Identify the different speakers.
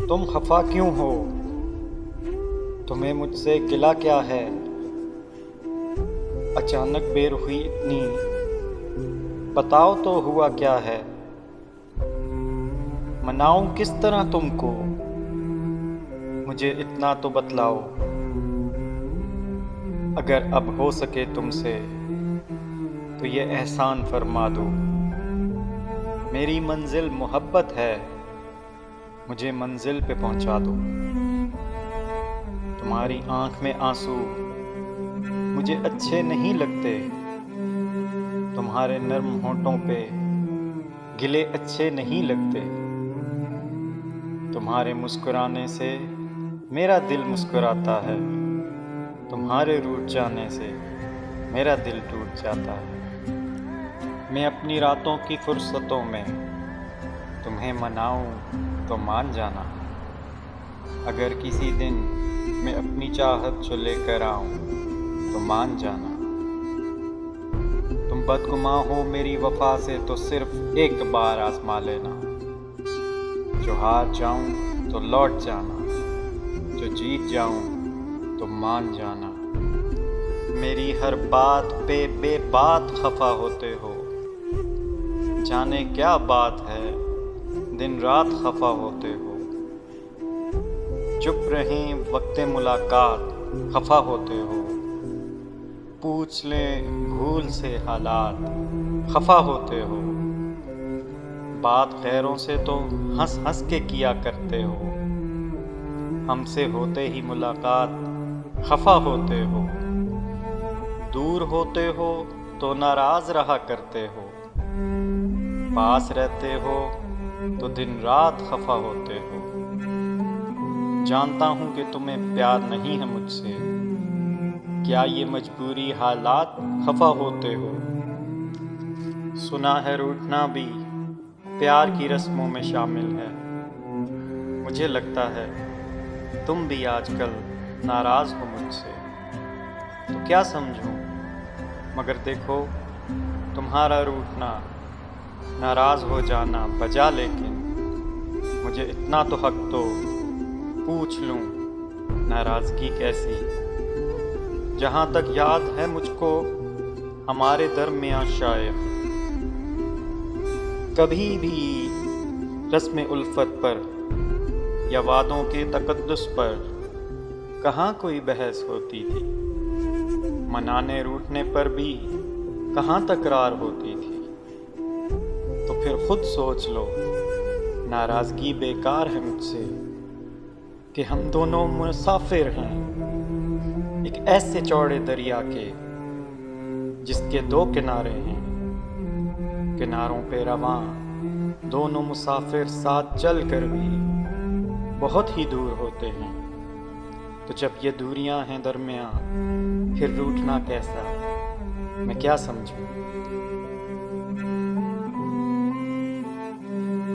Speaker 1: तुम खफा क्यों हो? तुम्हें मुझसे गिला क्या है? अचानक बेरुखी इतनी, बताओ तो हुआ क्या है? मनाऊं किस तरह तुमको? मुझे इतना तो बतलाओ। अगर अब हो सके तुमसे तो ये एहसान फरमा दो। मेरी मंजिल मोहब्बत है, मुझे मंजिल पे पहुंचा दो। तुम्हारी आंख में आंसू मुझे अच्छे नहीं लगते, तुम्हारे नर्म होंठों पे गिले अच्छे नहीं लगते। तुम्हारे मुस्कुराने से मेरा दिल मुस्कुराता है, तुम्हारे रूठ जाने से मेरा दिल टूट जाता है। मैं अपनी रातों की फुर्सतों में तुम्हें मनाऊं तो मान जाना। अगर किसी दिन मैं अपनी चाहत जो लेकर आऊं तो मान जाना। तुम बदगुमा हो मेरी वफा से तो सिर्फ एक बार आजमा लेना। जो हार जाऊं तो लौट जाना, जो जीत जाऊं तो मान जाना। मेरी हर बात पे बेबात खफा होते हो, जाने क्या बात है दिन रात खफा होते हो। चुप रहें वक्त मुलाकात खफा होते हो, पूछ लें भूल से हालात खफा होते हो। बात गैरों से तो हंस हंस के किया करते हो, हमसे होते ही मुलाकात खफा होते हो। दूर होते हो तो नाराज रहा करते हो, पास रहते हो तो दिन रात खफा होते हो। जानता हूँ कि तुम्हें प्यार नहीं है मुझसे, क्या ये मजबूरी हालात खफा होते हो। सुना है रूठना भी प्यार की रस्मों में शामिल है, मुझे लगता है तुम भी आजकल नाराज हो मुझसे। तो क्या समझूं, मगर देखो तुम्हारा रूठना नाराज हो जाना बजा, लेकिन मुझे इतना तो हक दो पूछ लूं नाराजगी कैसी। जहां तक याद है मुझको हमारे दरमियां शायद कभी भी रस्म उल्फत पर या वादों के तकद्दुस पर कहाँ कोई बहस होती थी। मनाने रूठने पर भी कहाँ तकरार होती थी। तो फिर खुद सोच लो, नाराजगी बेकार है मुझसे कि हम दोनों मुसाफिर हैं एक ऐसे चौड़े दरिया के जिसके दो किनारे हैं। किनारों पे रवां दोनों मुसाफिर साथ चल कर भी बहुत ही दूर होते हैं। तो जब ये दूरियां हैं दरमियां, फिर रूठना कैसा, मैं क्या समझूं।